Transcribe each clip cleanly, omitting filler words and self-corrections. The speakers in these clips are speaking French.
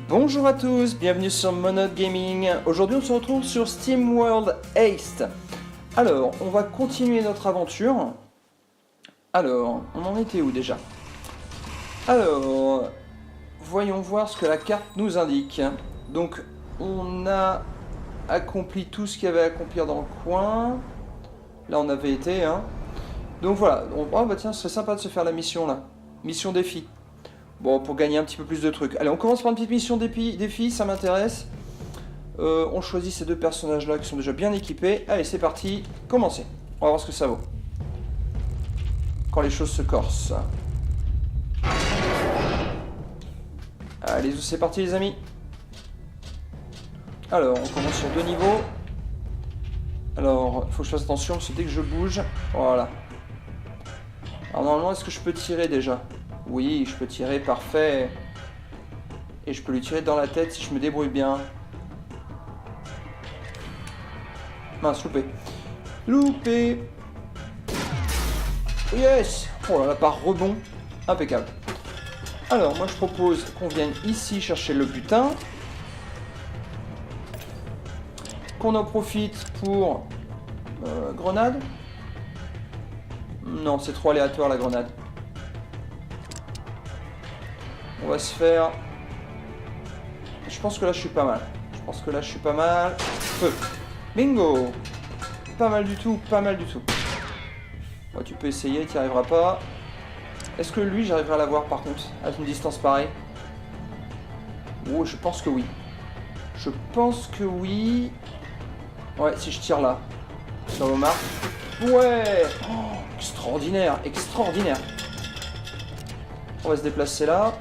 Bonjour à tous, bienvenue sur Monode Gaming. Aujourd'hui on se retrouve sur SteamWorld Heist. Alors, on va continuer notre aventure. Alors, on en était où déjà? Alors, voyons voir ce que la carte nous indique. Donc, on a accompli tout ce qu'il y avait à accomplir dans le coin. Là on avait été, hein. Donc voilà, oh bah tiens, ce serait sympa de se faire la mission là. Mission défi. Bon, pour gagner un petit peu plus de trucs. Allez, on commence par une petite mission défi, ça m'intéresse. On choisit ces deux personnages là qui sont déjà bien équipés. Allez, c'est parti, commencez. On va voir ce que ça vaut. Quand les choses se corsent. Allez, c'est parti les amis. Alors, on commence sur 2 niveaux. Alors, il faut que je fasse attention parce que dès que je bouge, voilà. Alors normalement, est-ce que je peux tirer déjà? Oui, je peux tirer, parfait. Et je peux lui tirer dans la tête si je me débrouille bien. Mince, loupé. Loupé. Yes. Oh là là, par rebond. Impeccable. Alors, moi je propose qu'on vienne ici chercher le butin. Qu'on en profite pour... grenade? Non, c'est trop aléatoire la grenade. On va se faire... Je pense que là je suis pas mal. Feu. Bingo. Pas mal du tout, pas mal du tout. Bon, tu peux essayer, tu n'y arriveras pas. Est-ce que lui j'arriverai à l'avoir par contre, à une distance pareille? Oh, je pense que oui. Ouais, si je tire là. Sur le marque. Ouais. Oh, extraordinaire, extraordinaire. On va se déplacer là.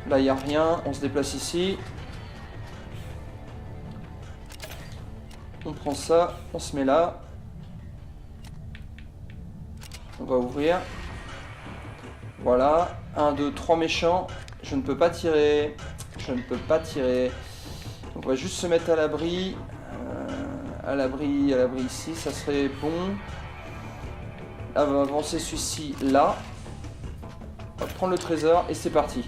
Là, il n'y a rien. On se déplace ici. On prend ça. On se met là. On va ouvrir. Voilà. 1, 2, 3 méchants. Je ne peux pas tirer. Donc on va juste se mettre à l'abri. À l'abri ici. Ça serait bon. Là, on va avancer celui-ci là. On va prendre le trésor et c'est parti.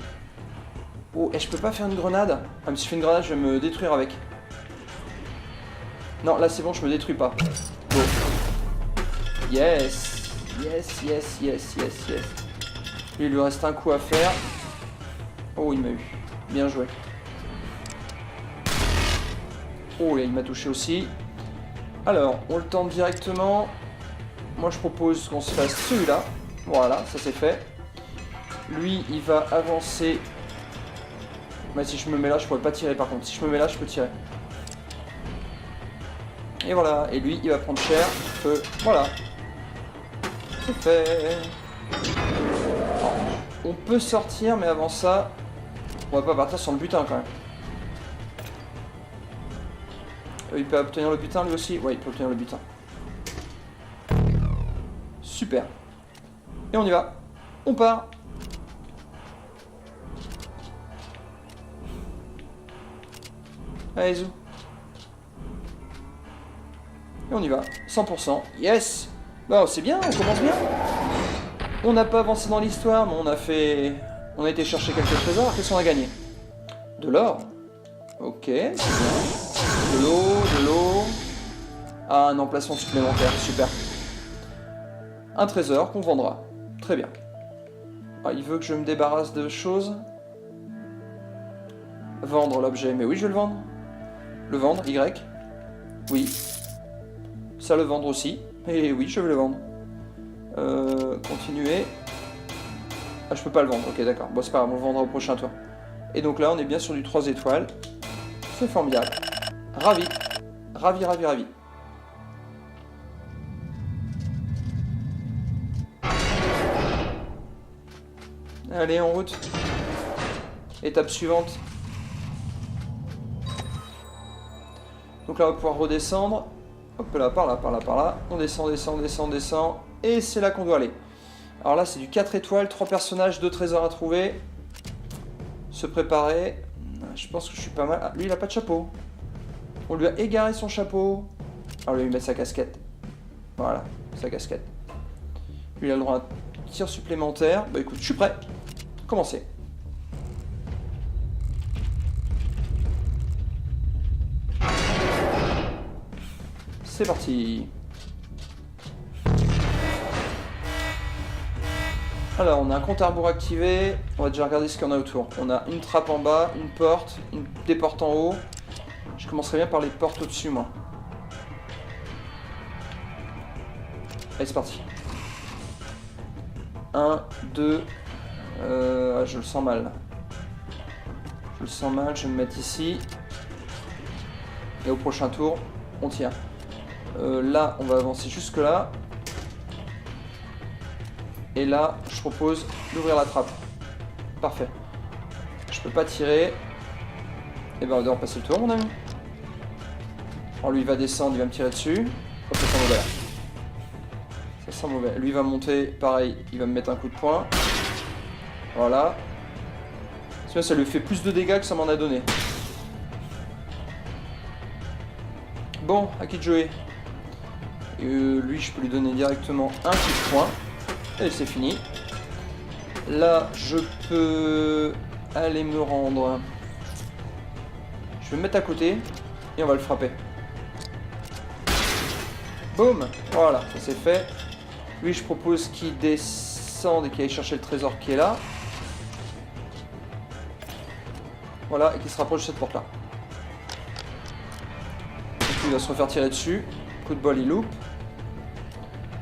Oh, et je peux pas faire une grenade? Ah, mais si je fais une grenade, je vais me détruire avec. Non, là c'est bon, je me détruis pas. Go. Yes. Il lui reste un coup à faire. Oh, il m'a eu. Bien joué. Oh, et il m'a touché aussi. Alors, on le tente directement. Moi, je propose qu'on se fasse celui-là. Voilà, ça c'est fait. Lui, il va avancer. Mais si je me mets là, je pourrais pas tirer par contre. Si je me mets là, je peux tirer. Et voilà. Et lui, il va prendre cher. Feu. Voilà. C'est fait. Alors, on peut sortir, mais avant ça, on va pas partir sur le butin quand même. Il peut obtenir le butin lui aussi? Ouais, il peut obtenir le butin. Super. Et on y va. On part. Allez, zou. Et on y va. 100%. Yes. Bon, c'est bien, on commence bien. On n'a pas avancé dans l'histoire, mais on a été chercher quelques trésors. Qu'est-ce qu'on a gagné? De l'or. Ok, c'est bien. De l'eau. Ah, un emplacement supplémentaire, super. Un trésor qu'on vendra. Très bien. Ah, il veut que je me débarrasse de choses. Vendre l'objet, mais oui, je vais le vendre. Le vendre, Y. Oui. Ça, le vendre aussi. Et oui, je vais le vendre. Continuer. Ah, je peux pas le vendre. Ok, d'accord. Bon, c'est pas grave, on le vendra au prochain tour. Et donc là, on est bien sur du 3 étoiles. C'est formidable. Ravi. Ravi. Allez, en route. Étape suivante. Donc là, on va pouvoir redescendre. Hop là, par là. On descend. Et c'est là qu'on doit aller. Alors là, c'est du 4 étoiles, 3 personnages, 2 trésors à trouver. Se préparer. Je pense que je suis pas mal. Ah, lui, il a pas de chapeau. On lui a égaré son chapeau. Alors, lui, il met sa casquette. Voilà, sa casquette. Lui, il a le droit à tir supplémentaire. Bah écoute, je suis prêt. Commencez. C'est parti. Alors, on a un compte à rebours activé. On va déjà regarder ce qu'il y en a autour. On a une trappe en bas, une porte, des portes en haut. Je commencerai bien par les portes au-dessus, moi. Allez, c'est parti. 1, 2... je le sens mal. Je le sens mal, je vais me mettre ici. Et au prochain tour, on tient. Là, on va avancer jusque là. Et là, je propose d'ouvrir la trappe. Parfait. Je peux pas tirer. Et ben, on va devoir passer le tour, mon ami. Alors, lui, il va descendre, il va me tirer dessus. Oh, ça sent mauvais, là. Ça sent mauvais. Lui, il va monter, pareil, il va me mettre un coup de poing. Voilà. Sinon, ça lui fait plus de dégâts que ça m'en a donné. Bon, à qui de jouer? Lui, je peux lui donner directement un coup de poing. Et c'est fini. Là, je peux aller me rendre. Je vais me mettre à côté et on va le frapper. Boum. Voilà, ça c'est fait. Lui, je propose qu'il descende et qu'il aille chercher le trésor qui est là. Voilà, et qu'il se rapproche de cette porte-là. Donc lui, il va se refaire tirer dessus. Coup de bol, il loupe.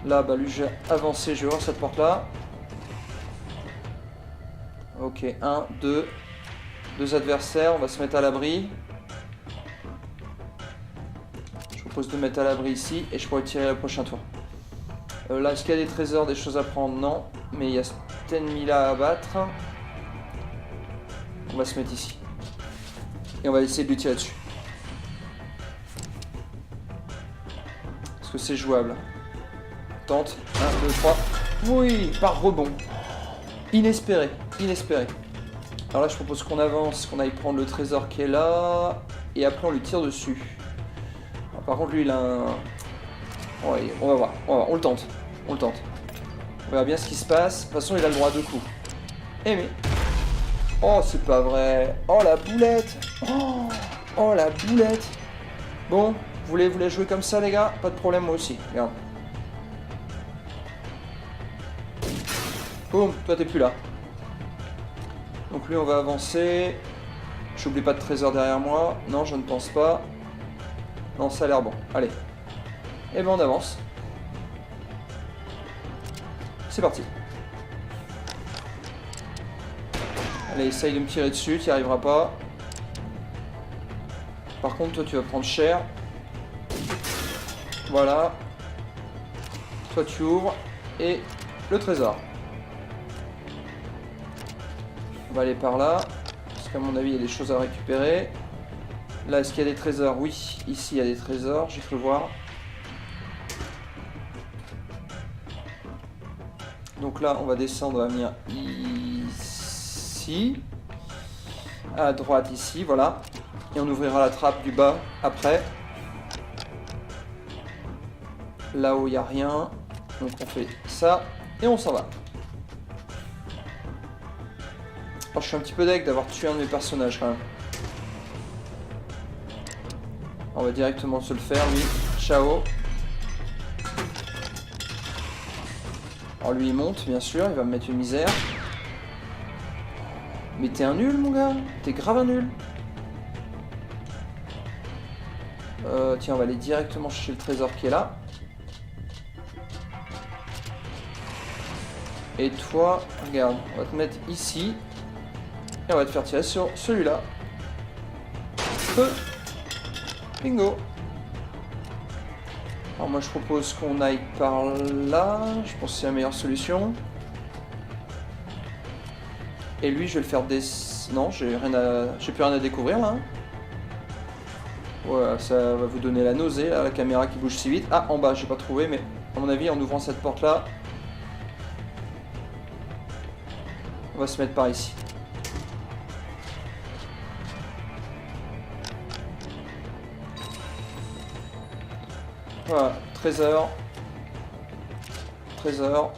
Là, bah lui, je vais avancer, je vais voir cette porte-là. Ok, 1, 2. Deux adversaires, on va se mettre à l'abri. Je propose de mettre à l'abri ici et je pourrais tirer le prochain tour. Là, est-ce qu'il y a des trésors, des choses à prendre? Non. Mais il y a cet ennemi-là à abattre. On va se mettre ici. Et on va essayer de lui tirer dessus. Est-ce que c'est jouable? Tente. 1, 2, 3. Oui, par rebond. Inespéré. Inespéré. Alors là, je propose qu'on avance, qu'on aille prendre le trésor qui est là. Et après, on lui tire dessus. Alors, par contre, lui, il a un... Ouais, on va voir. On le tente. On le tente. On verra bien ce qui se passe. De toute façon, il a le droit à 2 coups. Eh mais... Oh, c'est pas vrai. Oh, la boulette. Oh, la boulette. Bon, vous voulez jouer comme ça, les gars? Pas de problème, moi aussi. Regarde. Boum, toi t'es plus là. Donc lui on va avancer. J'oublie pas de trésor derrière moi. Non, je ne pense pas. Non, ça a l'air bon. Allez. Et ben on avance. C'est parti. Allez, essaye de me tirer dessus, tu n'y arriveras pas. Par contre, toi tu vas prendre cher. Voilà. Toi tu ouvres. Et le trésor. On va aller par là, parce qu'à mon avis il y a des choses à récupérer. Là, est-ce qu'il y a des trésors? Oui, ici il y a des trésors, j'ai cru voir. Donc là, on va descendre, on va venir ici. À droite ici, voilà. Et on ouvrira la trappe du bas après. Là où il n'y a rien. Donc on fait ça et on s'en va. Oh, je suis un petit peu deg d'avoir tué un de mes personnages quand même. On va directement se le faire, lui. Ciao. Alors lui il monte, bien sûr, il va me mettre une misère. Mais t'es un nul, mon gars. T'es grave un nul. Tiens, on va aller directement chercher le trésor qui est là. Et toi, regarde, on va te mettre ici. Et on va te faire tirer sur celui-là. Feu. Bingo. Alors moi je propose qu'on aille par là. Je pense que c'est la meilleure solution. Et lui je vais le faire des... Non, j'ai plus rien à découvrir là. Ouais, ça va vous donner la nausée, là, la caméra qui bouge si vite. Ah, en bas, j'ai pas trouvé, mais à mon avis, en ouvrant cette porte-là, on va se mettre par ici. Voilà, trésor. Trésor.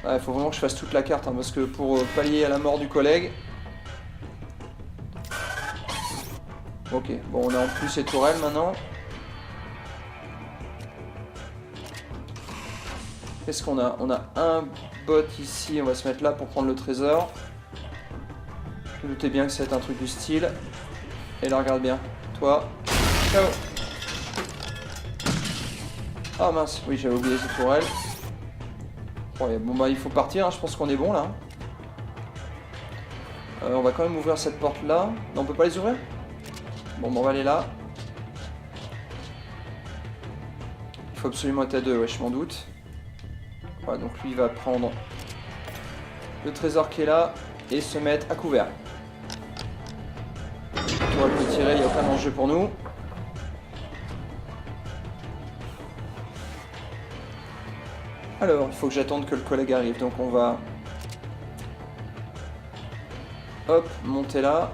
Ouais, faut vraiment que je fasse toute la carte, hein, parce que pour pallier à la mort du collègue... Ok, bon, on a en plus les tourelles maintenant. Qu'est-ce qu'on a? On a un bot ici, on va se mettre là pour prendre le trésor. Je me doutais bien que ça va être un truc du style. Et là, regarde bien. Toi, ciao. Ah mince, oui, j'avais oublié ces tourelles. Bon, bah, il faut partir, hein. Je pense qu'on est bon, là. On va quand même ouvrir cette porte-là. Non, on peut pas les ouvrir? Bon, bah, on va aller là. Il faut absolument être à deux, ouais, je m'en doute. Voilà, donc lui, il va prendre le trésor qui est là et se mettre à couvert. On va le tirer, il n'y a aucun enjeu pour nous. Alors, il faut que j'attende que le collègue arrive, donc on va... Hop, monter là.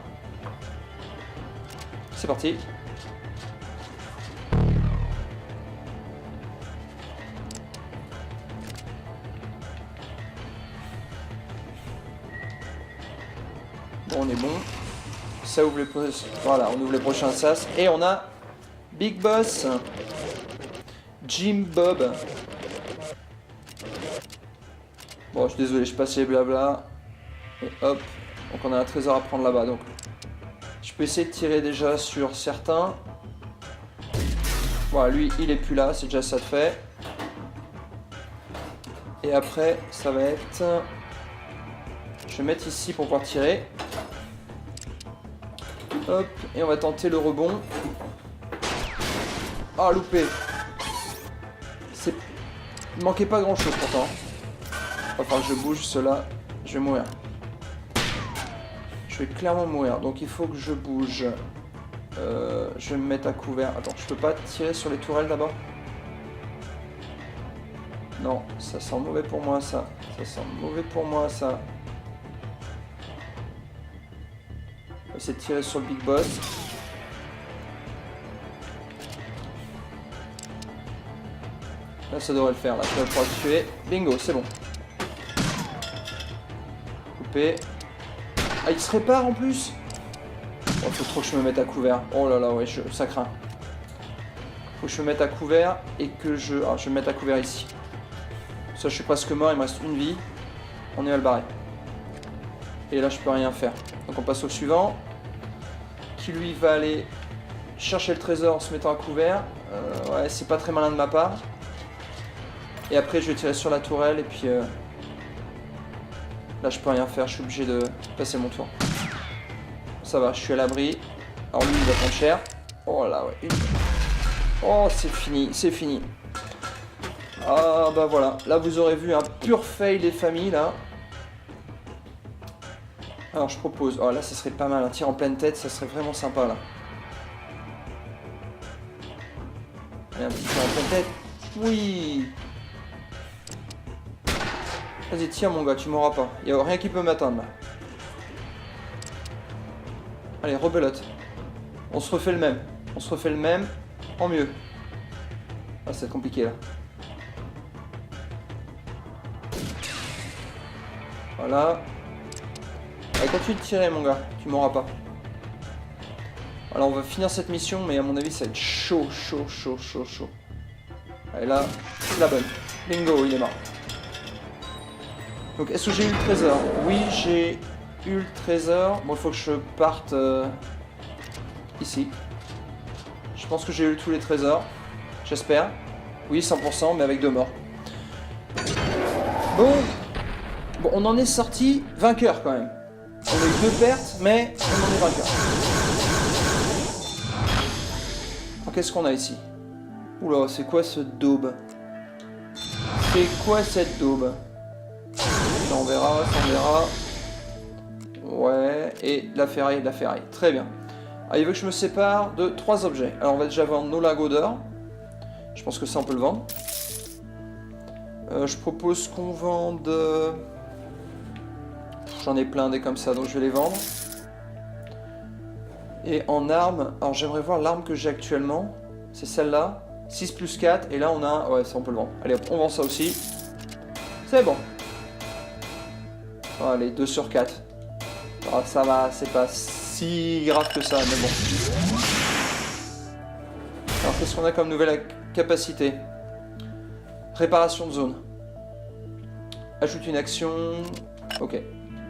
C'est parti. Bon, on est bon. Ça ouvre les... Voilà, on ouvre les prochains sas. Et on a Big Boss. Jim Bob. Bon, je suis désolé, je passe les blabla. Et hop. Donc on a un trésor à prendre là-bas. Donc je peux essayer de tirer déjà sur certains. Voilà, lui, il est plus là. C'est déjà ça de fait. Et après, ça va être... Je vais mettre ici pour pouvoir tirer. Hop, et on va tenter le rebond. Ah, loupé. Il manquait pas grand chose pourtant. Enfin, je bouge cela, je vais mourir. Je vais clairement mourir, donc il faut que je bouge. Je vais me mettre à couvert. Attends, je peux pas tirer sur les tourelles d'abord? Non, ça sent mauvais pour moi ça. Ça sent mauvais pour moi ça. On va essayer de tirer sur le Big Boss. Là, ça devrait le faire. Là, je vais pouvoir le tuer. Bingo, c'est bon. Coupé. Ah, il se répare en plus. Oh, faut trop que je me mette à couvert. Oh là là, ouais, ça craint. Faut que je me mette à couvert et que je... Ah, je vais me mettre à couvert ici. Ça, je suis presque mort, il me reste une vie. On est à le barrer. Et là, je peux rien faire. Donc on passe au suivant. Qui lui va aller chercher le trésor en se mettant à couvert. Ouais, c'est pas très malin de ma part. Et après, je vais tirer sur la tourelle et puis... Là, je peux rien faire, je suis obligé de passer mon tour. Ça va, je suis à l'abri. Alors lui, il va prendre cher. Oh là, ouais. Oh, c'est fini, c'est fini. Ah, bah voilà. Là, vous aurez vu un pur fail des familles, là. Alors, je propose... Oh, là, ça serait pas mal. Un tir en pleine tête, ça serait vraiment sympa, là. Allez, un petit tir en pleine tête. Oui. Vas-y, tiens, mon gars, tu m'auras pas. Il n'y a rien qui peut m'atteindre, là. Allez, rebelote. On se refait le même. On se refait le même en mieux. Ah, c'est compliqué, là. Voilà. Allez, continue de tirer, mon gars. Tu m'auras pas. Alors, on va finir cette mission, mais à mon avis, ça va être chaud, chaud, chaud, chaud, chaud. Allez, là, c'est la bonne. Bingo, il est mort. Donc, est-ce que j'ai eu le trésor? Oui, j'ai eu le trésor. Bon, il faut que je parte ici. Je pense que j'ai eu tous les trésors. J'espère. Oui, 100%, mais avec 2 morts. Bon, on en est sorti vainqueur quand même. On a eu 2 pertes, mais on en est vainqueur. Alors, qu'est-ce qu'on a ici? Oula, c'est quoi ce daube? C'est quoi cette daube? Ça on verra, ça on verra. Ouais, et la ferraille, la ferraille. Très bien. Ah, il veut que je me sépare de 3 objets. Alors on va déjà vendre nos lingots d'or. Je pense que ça on peut le vendre. Je propose qu'on vende... J'en ai plein des comme ça, donc je vais les vendre. Et en armes, alors j'aimerais voir l'arme que j'ai actuellement. C'est celle-là. 6 plus 4, et là on a... Ouais, ça on peut le vendre. Allez hop, on vend ça aussi. C'est bon. Oh, allez, 2 sur 4. Oh, ça va, c'est pas si grave que ça, mais bon. Alors, qu'est-ce qu'on a comme nouvelle capacité? Réparation de zone. Ajoute une action. Ok.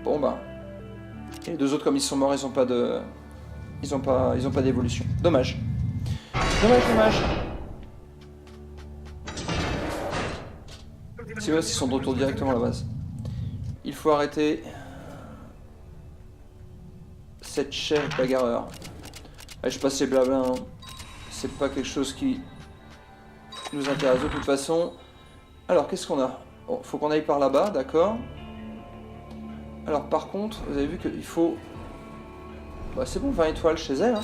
Bon, bah. Et les 2 autres, comme ils sont morts, ils ont pas de... Ils ont pas d'évolution. Dommage. Dommage. C'est eux, ils sont de retour directement à la base. Il faut arrêter cette chère bagarreur. Allez, je passe les blabla. Hein. C'est pas quelque chose qui nous intéresse de toute façon. Alors, qu'est-ce qu'on a? Bon, faut qu'on aille par là-bas, d'accord. Alors, par contre, vous avez vu qu'il faut... Bah, c'est bon, 20 étoiles chez elle. Hein.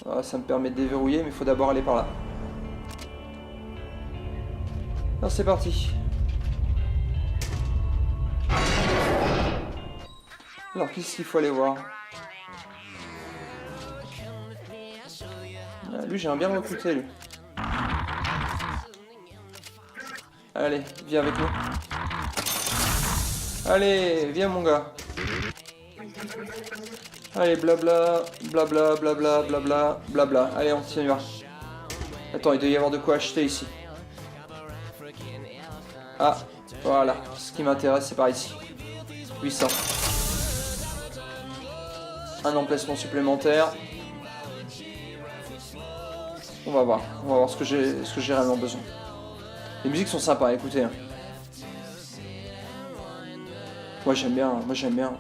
Voilà, ça me permet de déverrouiller, mais il faut d'abord aller par là. Alors, c'est parti. Alors, qu'est-ce qu'il faut aller voir? Ah, lui, j'aimerais bien le recruter, lui. Allez, viens avec nous. Allez, viens, mon gars. Allez, blabla, blabla, blabla, blabla, blabla. Allez, on y va. Attends, il doit y avoir de quoi acheter ici. Ah, voilà. Ce qui m'intéresse, c'est par ici. 800. Un emplacement supplémentaire. On va voir ce que j'ai réellement besoin. Les musiques sont sympas à écouter. Hein. Moi j'aime bien.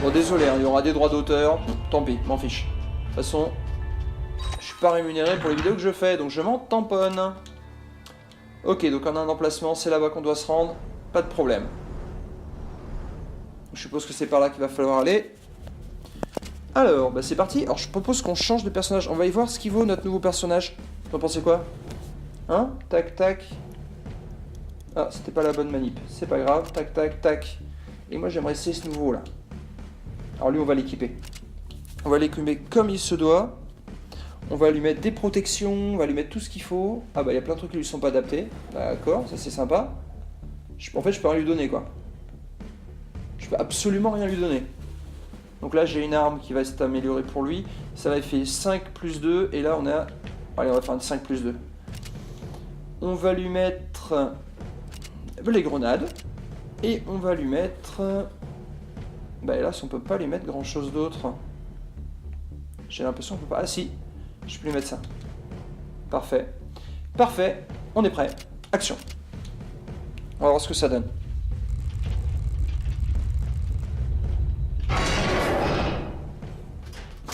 Bon, désolé, hein, il y aura des droits d'auteur. Tant pis, m'en fiche. De toute façon, je suis pas rémunéré pour les vidéos que je fais, donc je m'en tamponne. Ok, donc on a un emplacement, c'est là-bas qu'on doit se rendre. Pas de problème. Je suppose que c'est par là qu'il va falloir aller. Alors, bah c'est parti. Alors je propose qu'on change de personnage. On va y voir ce qu'il vaut notre nouveau personnage. Vous en pensez quoi? Hein? Tac, tac. Ah, c'était pas la bonne manip. C'est pas grave. Tac, tac, tac. Et moi j'aimerais essayer ce nouveau là. Alors lui on va l'équiper. On va l'équiper comme il se doit. On va lui mettre des protections. On va lui mettre tout ce qu'il faut. Ah bah il y a plein de trucs qui lui sont pas adaptés. D'accord, ça c'est sympa. En fait je peux rien lui donner quoi. Je peux absolument rien lui donner. Donc là j'ai une arme qui va s'améliorer pour lui. Ça va faire 5 plus 2. Et là on a... Allez on va faire un 5 plus 2. On va lui mettre les grenades. Et on va lui mettre... Bah hélas on peut pas lui mettre grand chose d'autre. J'ai l'impression qu'on peut pas... Ah si, je peux lui mettre ça. Parfait. Parfait, on est prêt. Action. On va voir ce que ça donne.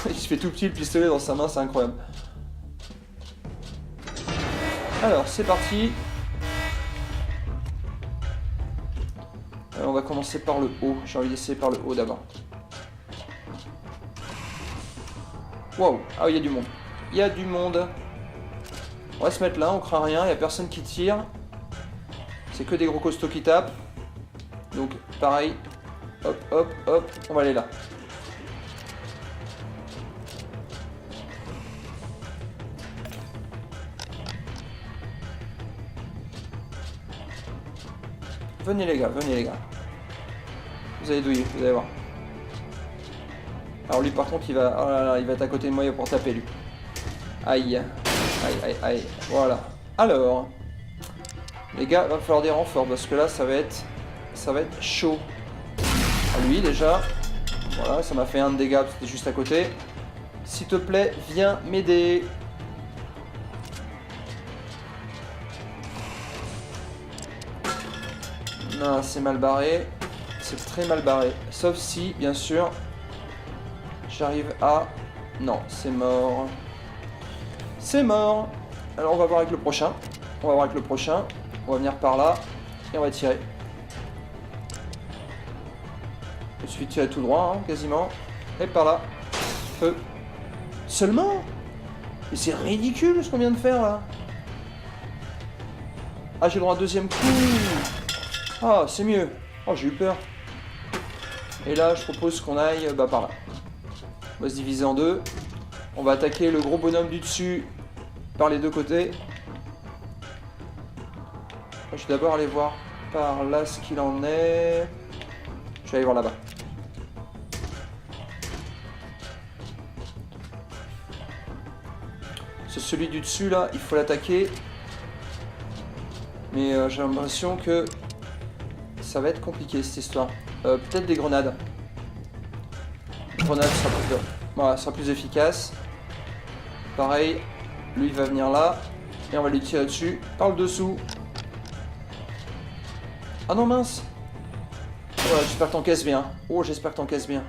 Il se fait tout petit le pistolet dans sa main, c'est incroyable. Alors, c'est parti. Alors, on va commencer par le haut. J'ai envie d'essayer par le haut d'abord. Waouh. Ah, il y a du monde. Il y a du monde. On va se mettre là, on craint rien, il n'y a personne qui tire. C'est que des gros costauds qui tapent. Donc, pareil. Hop, hop, hop. On va aller là. Venez les gars, venez les gars. Vous allez douiller, vous allez voir. Alors lui par contre il va... Oh là là, il va être à côté de moi pour taper lui. Aïe. Aïe aïe aïe. Voilà. Alors. Les gars, va falloir des renforts parce que là ça va être chaud. Alors, lui déjà. Voilà, ça m'a fait un de dégâts, c'était juste à côté. S'il te plaît, viens m'aider. Non, c'est mal barré. C'est très mal barré. Sauf si, bien sûr, j'arrive à... Non, c'est mort. C'est mort. Alors, on va voir avec le prochain. On va venir par là. Et on va tirer. Il suffit de tirer tout droit, hein, quasiment. Et par là. Feu. Seulement? Mais c'est ridicule ce qu'on vient de faire, là. Ah, j'ai le droit à un deuxième coup. Ah, c'est mieux. Oh, j'ai eu peur. Et là, je propose qu'on aille par là. On va se diviser en deux. On va attaquer le gros bonhomme du dessus par les deux côtés. Je vais d'abord aller voir par là ce qu'il en est. Je vais aller voir là-bas. C'est celui du dessus là, il faut l'attaquer. Mais j'ai l'impression que ça va être compliqué cette histoire. Peut-être des grenades. Grenade sera plus, voilà, sera plus efficace. Pareil, lui il va venir là. Et on va lui tirer dessus par le dessous. Ah non mince. Voilà, j'espère que t'encaisses bien. Oh, j'espère que t'encaisses bien.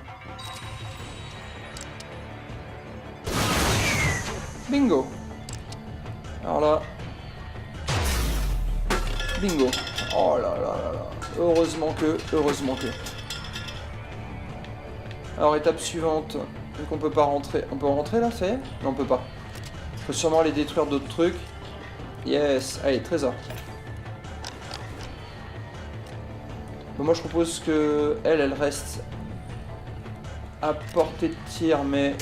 Bingo. Alors là. Bingo. Oh là là là là. Heureusement que. Alors étape suivante. Vu qu'on peut pas rentrer. On peut rentrer là, c'est? Non, on peut pas. Il faut sûrement aller détruire d'autres trucs. Yes. Allez, trésor. Bon, moi je propose que elle reste à portée de tir, mais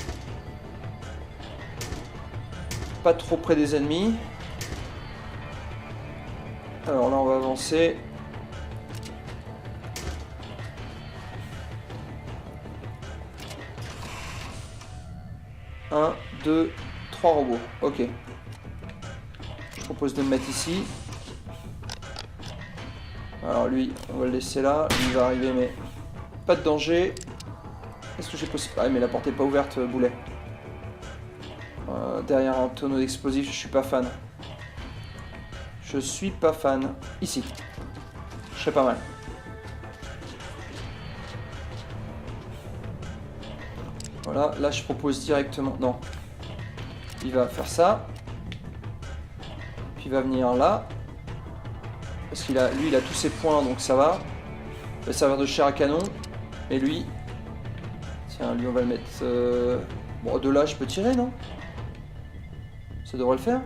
pas trop près des ennemis. Alors là on va avancer. Un, deux, trois robots. Ok. Je propose de me mettre ici. Alors lui, on va le laisser là. Lui, il va arriver, mais pas de danger. Est-ce que j'ai possible... Ah mais la porte est pas ouverte, boulet. Derrière un tonneau d'explosifs, je suis pas fan. Je suis pas fan. Ici. Je serais pas mal. Voilà, là je propose directement... Non. Il va faire ça. Puis il va venir là. Parce qu'il a, lui, il a tous ses points, donc ça va. Il va servir de chair à canon. Et lui... Tiens, lui, on va le mettre... Bon, de là, je peux tirer, non? Ça devrait le faire. De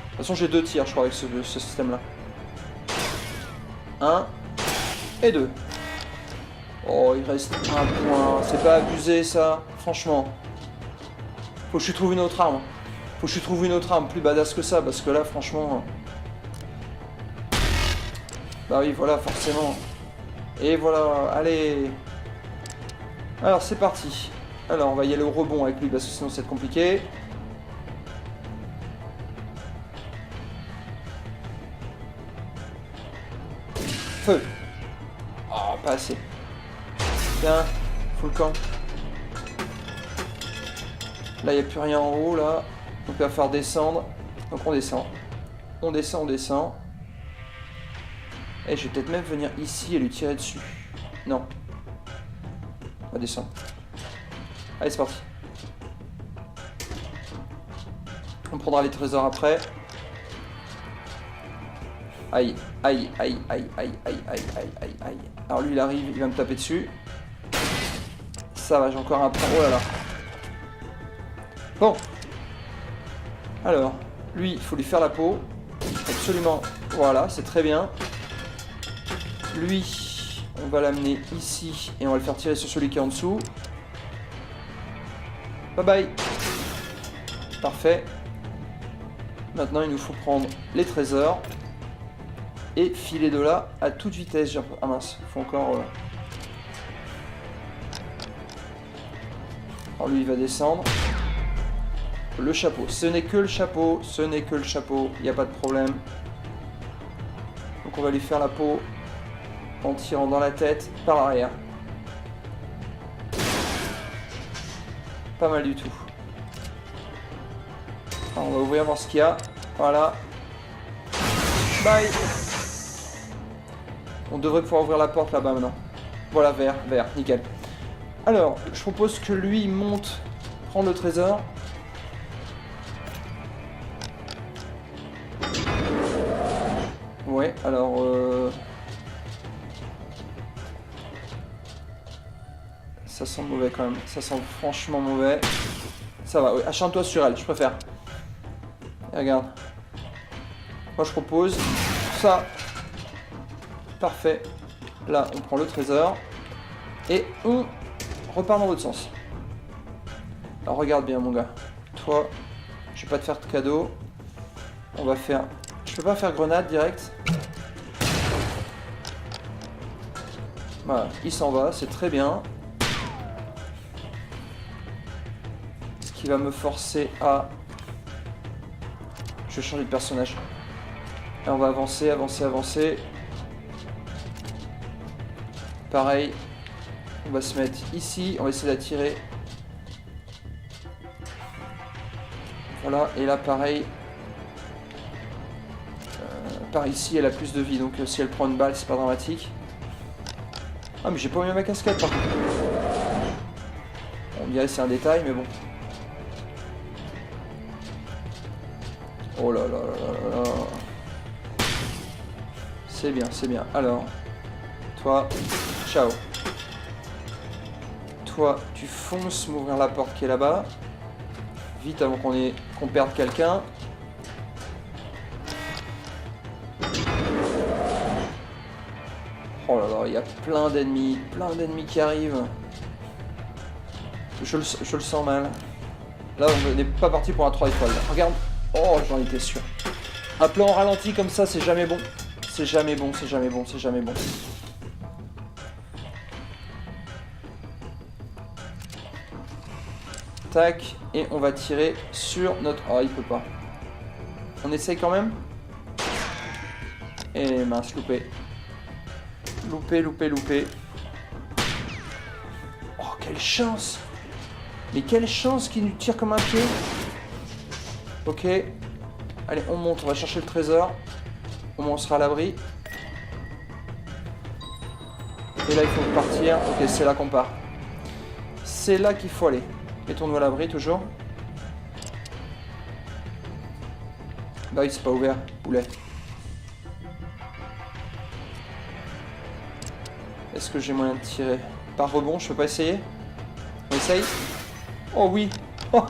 toute façon, j'ai 2 tirs, je crois, avec ce système-là. 1 et 2. Oh, il reste un point. C'est pas abusé, ça. Franchement. Faut que je trouve une autre arme. Faut que je trouve une autre arme plus badass que ça, parce que là, franchement... Bah oui, voilà, forcément. Et voilà, allez. Alors, c'est parti. Alors, on va y aller au rebond avec lui, parce que sinon, c'est compliqué. Feu. Oh, pas assez. Tiens, full camp. Là, il n'y a plus rien en haut, là. Donc, il va falloir descendre. Donc, on descend. On descend, on descend. Et je vais peut-être même venir ici et lui tirer dessus. Non. On va descendre. Allez, c'est parti. On prendra les trésors après. Aïe, aïe, aïe, aïe, aïe, aïe, aïe, aïe, aïe, aïe. Alors lui, il arrive, il va me taper dessus. Ça va, j'ai encore un point. Oh là là. Bon. Alors, lui, il faut lui faire la peau. Absolument. Voilà, c'est très bien. Lui, on va l'amener ici et on va le faire tirer sur celui qui est en dessous. Bye bye. Parfait. Maintenant, il nous faut prendre les trésors et filer de là à toute vitesse. Ah mince, il faut encore... Alors lui, il va descendre. Le chapeau. Ce n'est que le chapeau. Ce n'est que le chapeau. Il n'y a pas de problème. Donc on va lui faire la peau en tirant dans la tête par l'arrière. Pas mal du tout. Alors on va ouvrir, voir ce qu'il y a. Voilà. Bye. On devrait pouvoir ouvrir la porte là-bas maintenant. Voilà, vert, vert, nickel. Alors, je propose que lui monte, prendre le trésor. Ouais, alors... Ça sent mauvais quand même. Ça sent franchement mauvais. Ça va, oui. Acharne-toi sur elle, je préfère. Et regarde. Moi, je propose ça. Parfait. Là, on prend le trésor. Et on repart dans l'autre sens. Alors, regarde bien, mon gars. Toi, je vais pas te faire de cadeau. On va faire... Je peux pas faire grenade direct. Voilà, il s'en va, c'est très bien. Ce qui va me forcer à... Je vais changer de personnage. Et on va avancer, avancer, avancer. Pareil. On va se mettre ici, on va essayer d'attirer. Voilà, et là pareil. Par ici, elle a plus de vie, donc si elle prend une balle, c'est pas dramatique. Ah, mais j'ai pas mis ma casquette par contre. On dirait que c'est un détail, mais bon. Oh là là là là là. C'est bien, c'est bien. Alors, toi, ciao. Toi, tu fonces m'ouvrir la porte qui est là-bas. Vite avant qu'on perde quelqu'un. Oh là là, il y a plein d'ennemis qui arrivent. Je le sens mal. Là, on n'est pas parti pour un 3 étoiles. Regarde. Oh, j'en étais sûr. Un plan en ralenti comme ça, c'est jamais bon. C'est jamais bon, c'est jamais bon, c'est jamais bon. Tac, et on va tirer sur notre... Oh, il peut pas. On essaye quand même. Et mince, loupé. Loupé, loupé, loupé. Oh, quelle chance! Mais quelle chance qu'il nous tire comme un pied. Ok. Allez, on monte, on va chercher le trésor. Au moins on sera à l'abri. Et là, il faut partir. Ok, c'est là qu'on part. C'est là qu'il faut aller. Mettons-nous à l'abri, toujours. Bah oui, c'est pas ouvert, poulet. Est-ce que j'ai moyen de tirer par rebond? Je peux pas essayer? On essaye? Oh oui. Oh,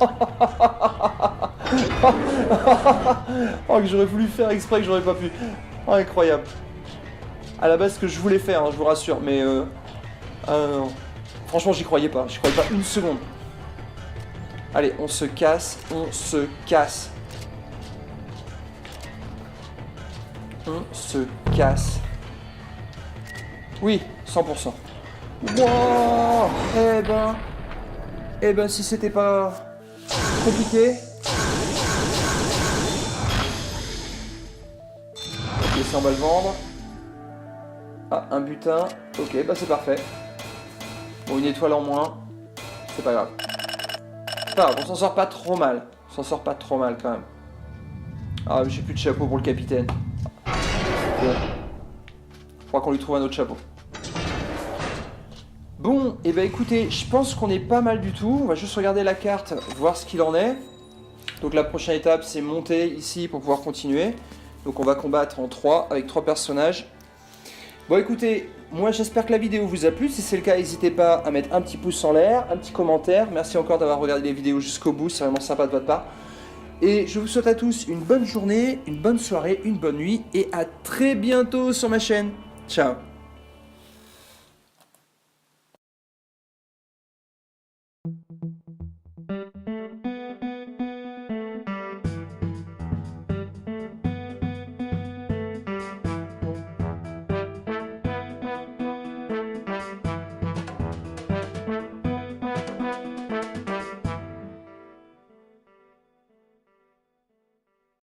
que j'aurais voulu faire exprès que j'aurais pas pu. Oh, incroyable. À la base, ce que je voulais faire, hein, je vous rassure, mais non. Franchement, j'y croyais pas une seconde. Allez, on se casse, on se casse. On se casse. Oui, 100%. Wow. Eh ben, si c'était pas compliqué. Ok, ça on va le vendre. Ah, un butin. Ok, bah c'est parfait. Bon, une étoile en moins. C'est pas grave. C'est pas grave, on s'en sort pas trop mal. On s'en sort pas trop mal quand même. Ah, j'ai plus de chapeau pour le capitaine. Bon. Faudra qu'on lui trouve un autre chapeau. Bon, et bah écoutez, je pense qu'on est pas mal du tout. On va juste regarder la carte, voir ce qu'il en est. Donc la prochaine étape, c'est monter ici pour pouvoir continuer. Donc on va combattre en 3 avec 3 personnages. Bon écoutez, moi j'espère que la vidéo vous a plu. Si c'est le cas, n'hésitez pas à mettre un petit pouce en l'air, un petit commentaire. Merci encore d'avoir regardé les vidéos jusqu'au bout, c'est vraiment sympa de votre part. Et je vous souhaite à tous une bonne journée, une bonne soirée, une bonne nuit et à très bientôt sur ma chaîne. Ciao.